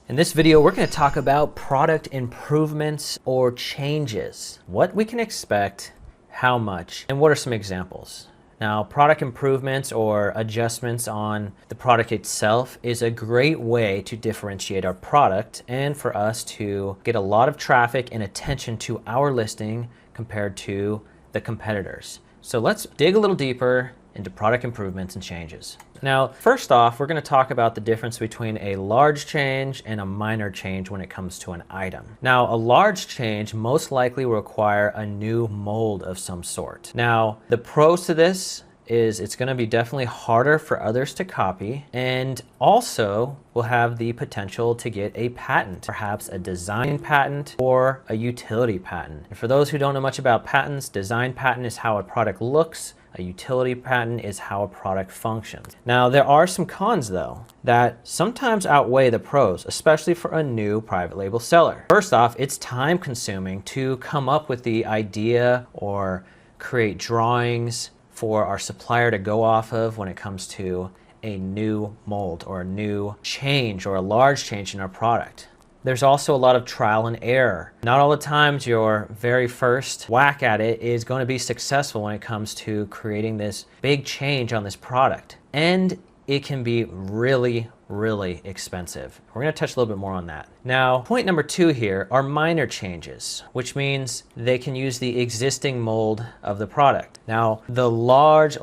In this video, we're going to talk about product improvements or changes, what we can expect, how much, and what are some examples. Now, product improvements or adjustments on the product itself is a great way to differentiate our product and for us to get a lot of traffic and attention to our listing compared to the competitors. So let's dig a little deeper into product improvements and changes. Now, first off, we're going to talk about the difference between a large change and a minor change when it comes to an item. Now, a large change most likely will require a new mold of some sort. Now, the pros to this is it's going to be definitely harder for others to copy, and also will have the potential to get a patent, perhaps a design patent or a utility patent. And for those who don't know much about patents, design patent is how a product looks. A utility patent is how a product functions. Now, there are some cons though that sometimes outweigh the pros, especially for a new private label seller. First off, it's time consuming to come up with the idea or create drawings for our supplier to go off of when it comes to a new mold or a new change or a large change in our product. There's also a lot of trial and error. Not all the times your very first whack at it is going to be successful when it comes to creating this big change on this product. And it can be really, really expensive. We're going to touch a little bit more on that. Now, point number 2 here are minor changes, which means they can use the existing mold of the product. Now, the large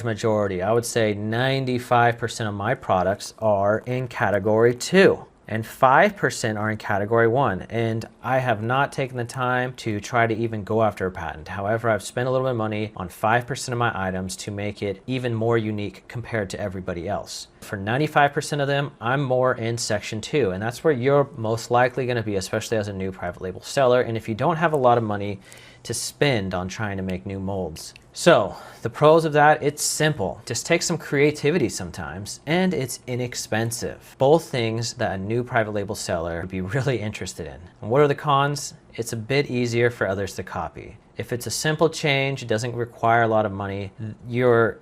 majority, I would say 95% of my products are in category 2. And 5% are in category 1. And I have not taken the time to try to even go after a patent. However, I've spent a little bit of money on 5% of my items to make it even more unique compared to everybody else. For 95% of them, I'm more in section 2. And that's where you're most likely going to be, especially as a new private label seller. And if you don't have a lot of money to spend on trying to make new molds. So the pros of that, it's simple. Just take some creativity sometimes, and it's inexpensive. Both things that a new private label seller would be really interested in. And what are the cons? It's a bit easier for others to copy. If it's a simple change, it doesn't require a lot of money, your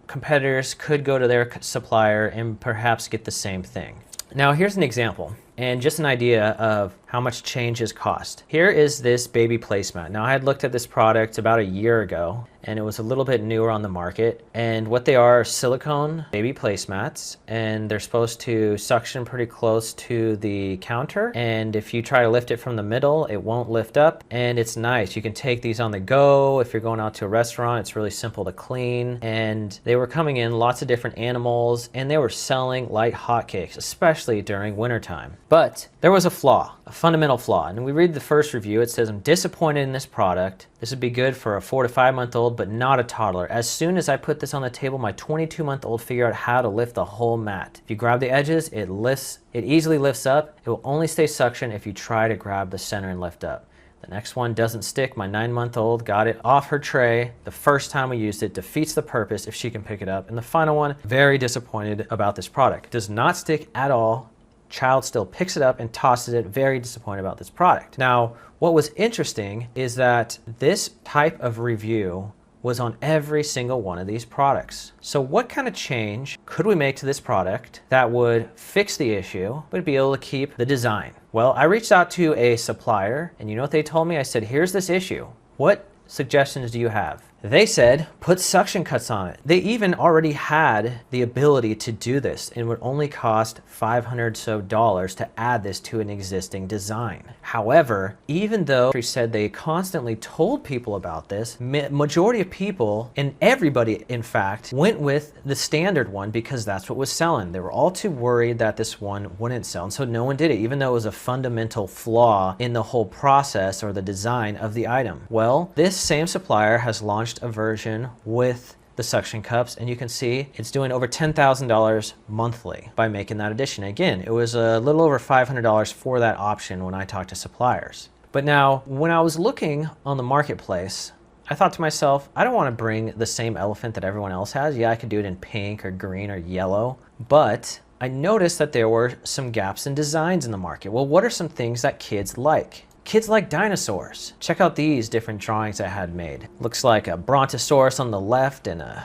competitors could go to their supplier and perhaps get the same thing. Now, here's an example and just an idea of how much changes cost. Here is this baby placemat. Now, I had looked at this product about a year ago and it was a little bit newer on the market. And what they are silicone baby placemats, and they're supposed to suction pretty close to the counter. And if you try to lift it from the middle, it won't lift up. And it's nice. You can take these on the go. If you're going out to a restaurant, it's really simple to clean. And they were coming in lots of different animals, and they were selling like hotcakes, especially during wintertime. But there was a flaw, a fundamental flaw. And we read the first review. It says, I'm disappointed in this product. This would be good for a 4 to 5 month old, but not a toddler. As soon as I put this on the table, my 22-month-old figured out how to lift the whole mat. If you grab the edges, it easily lifts up. It will only stay suction if you try to grab the center and lift up. The next one doesn't stick. My 9-month-old got it off her tray the first time we used it. Defeats the purpose if she can pick it up. And the final one, very disappointed about this product. Does not stick at all. Child still picks it up and tosses it. Very disappointed about this product. Now, what was interesting is that this type of review was on every single one of these products. So what kind of change could we make to this product that would fix the issue, but be able to keep the design? Well, I reached out to a supplier, and you know what they told me? I said, here's this issue. What suggestions do you have? They said, put suction cuts on it. They even already had the ability to do this and would only cost $500 so to add this to an existing design. However, even though they said they constantly told people about this, majority of people, and everybody in fact, went with the standard one because that's what was selling. They were all too worried that this one wouldn't sell, and so no one did it, even though it was a fundamental flaw in the whole process or the design of the item. Well, this same supplier has launched a version with the suction cups, and you can see it's doing over $10,000 monthly by making that addition. Again, it was a little over $500 for that option when I talked to suppliers. But now, when I was looking on the marketplace, I thought to myself, I don't want to bring the same elephant that everyone else has. Yeah, I could do it in pink or green or yellow, but I noticed that there were some gaps in designs in the market. Well, what are some things that kids like? Kids like dinosaurs. Check out these different drawings I had made. Looks like a Brontosaurus on the left and a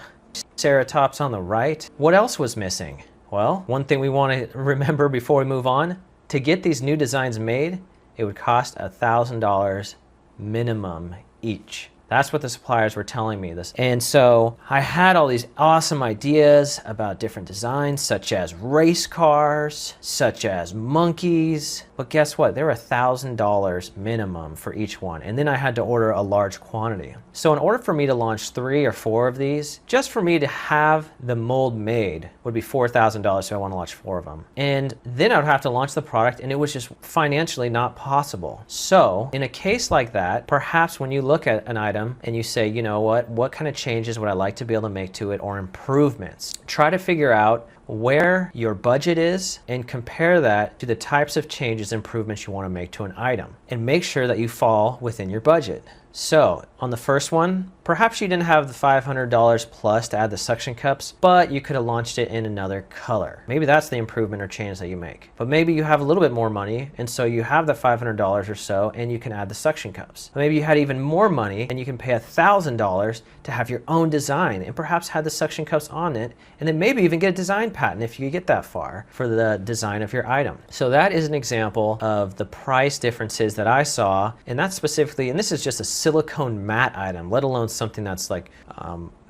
Ceratops on the right. What else was missing? Well, one thing we want to remember before we move on, to get these new designs made, it would cost $1,000 minimum each. That's what the suppliers were telling me this. And so I had all these awesome ideas about different designs, such as race cars, such as monkeys. But guess what? They were $1,000 minimum for each one. And then I had to order a large quantity. So in order for me to launch 3 or 4 of these, just for me to have the mold made would be $4,000. So I want to launch 4 of them. And then I would have to launch the product, and it was just financially not possible. So in a case like that, perhaps when you look at an item and you say, you know what kind of changes would I like to be able to make to it, or improvements? Try to figure out where your budget is and compare that to the types of changes, improvements you want to make to an item, and make sure that you fall within your budget. So on the first one, perhaps you didn't have the $500 plus to add the suction cups, but you could have launched it in another color. Maybe that's the improvement or change that you make. But maybe you have a little bit more money, and so you have the $500 or so, and you can add the suction cups. Maybe you had even more money, and you can pay $1,000 to have your own design, and perhaps had the suction cups on it, and then maybe even get a design patent if you get that far for the design of your item. So that is an example of the price differences that I saw, and that's specifically, and this is just a silicone matte item, let alone something that's like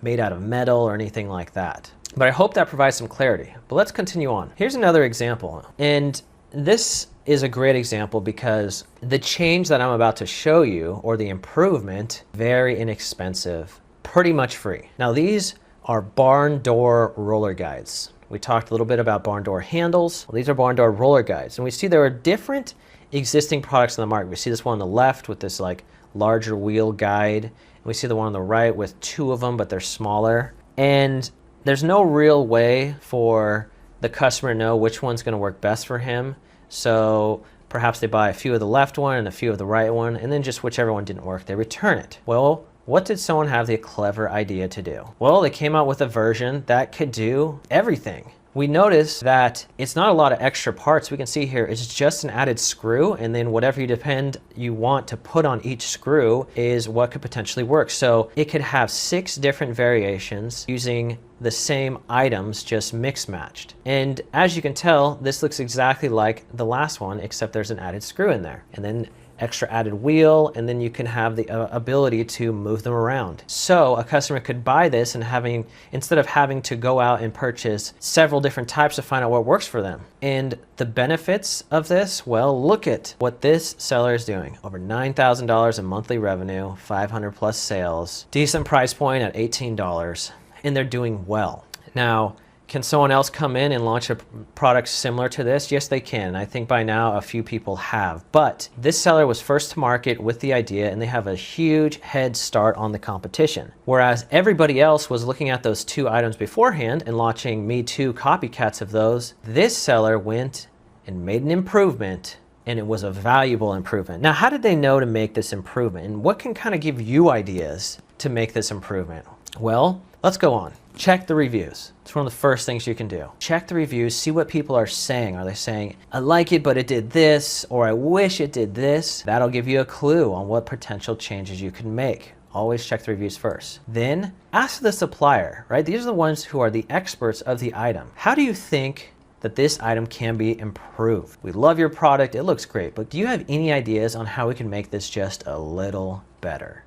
made out of metal or anything like that. But I hope that provides some clarity. But let's continue on. Here's another example. And this is a great example because the change that I'm about to show you, or the improvement, very inexpensive, pretty much free. Now these are barn door roller guides. We talked a little bit about barn door handles. Well, these are barn door roller guides. And we see there are different existing products on the market. We see this one on the left with this like larger wheel guide. And we see the one on the right with 2 of them, but they're smaller. And there's no real way for the customer to know which one's going to work best for him. So perhaps they buy a few of the left one and a few of the right one, and then just whichever one didn't work, they return it. Well, what did someone have the clever idea to do? Well, they came out with a version that could do everything. We notice that it's not a lot of extra parts. We can see here it's just an added screw, and then whatever you want to put on each screw is what could potentially work. So it could have 6 different variations using the same items, just mix matched. And as you can tell, this looks exactly like the last one, except there's an added screw in there. And then extra added wheel, and then you can have the ability to move them around. So a customer could buy this and instead of having to go out and purchase several different types to find out what works for them. And the benefits of this, well, look at what this seller is doing. Over $9,000 in monthly revenue, 500 plus sales, decent price point at $18, and they're doing well. Now, can someone else come in and launch a product similar to this? Yes, they can. I think by now a few people have. But this seller was first to market with the idea, and they have a huge head start on the competition. Whereas everybody else was looking at those 2 items beforehand and launching Me Too copycats of those, this seller went and made an improvement, and it was a valuable improvement. Now, how did they know to make this improvement? And what can kind of give you ideas to make this improvement? Well, let's go on. Check the reviews. It's one of the first things you can do. Check the reviews, see what people are saying. Are they saying, I like it, but it did this, or I wish it did this? That'll give you a clue on what potential changes you can make. Always check the reviews first. Then ask the supplier, right? These are the ones who are the experts of the item. How do you think that this item can be improved? We love your product, it looks great, but do you have any ideas on how we can make this just a little better?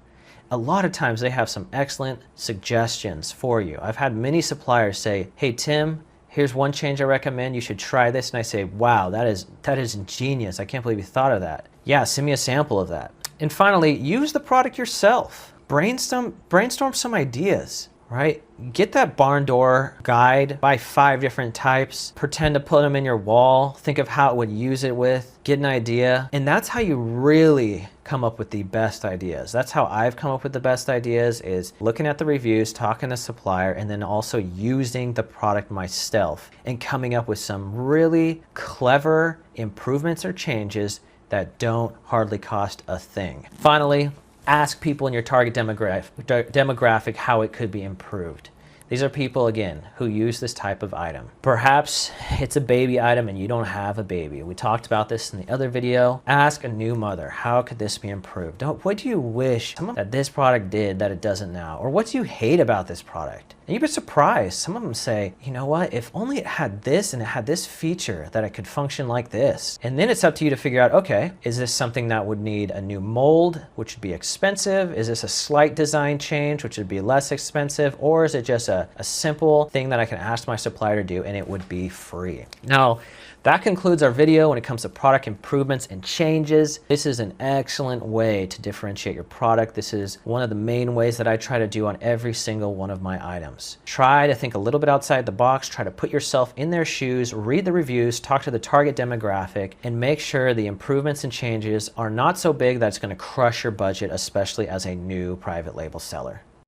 A lot of times they have some excellent suggestions for you. I've had many suppliers say, hey Tim, here's one change I recommend, you should try this. And I say, wow, that is ingenious. I can't believe you thought of that. Yeah, send me a sample of that. And finally, use the product yourself. Brainstorm some ideas, right? Get that barn door guide, buy 5 different types, pretend to put them in your wall, think of how it would use it with, get an idea. And that's how you really come up with the best ideas. That's how I've come up with the best ideas, is looking at the reviews, talking to the supplier, and then also using the product myself and coming up with some really clever improvements or changes that don't hardly cost a thing. Finally, ask people in your target demographic how it could be improved. These are people, again, who use this type of item. Perhaps it's a baby item and you don't have a baby. We talked about this in the other video. Ask a new mother, how could this be improved? What do you wish that this product did that it doesn't now? Or what do you hate about this product? And you'd be surprised. Some of them say, you know what, if only it had this and it had this feature that it could function like this. And then it's up to you to figure out, okay, is this something that would need a new mold, which would be expensive? Is this a slight design change, which would be less expensive? Or is it just a simple thing that I can ask my supplier to do and it would be free? Now, that concludes our video when it comes to product improvements and changes. This is an excellent way to differentiate your product. This is one of the main ways that I try to do on every single one of my items. Try to think a little bit outside the box, try to put yourself in their shoes, read the reviews, talk to the target demographic, and make sure the improvements and changes are not so big that it's going to crush your budget, especially as a new private label seller.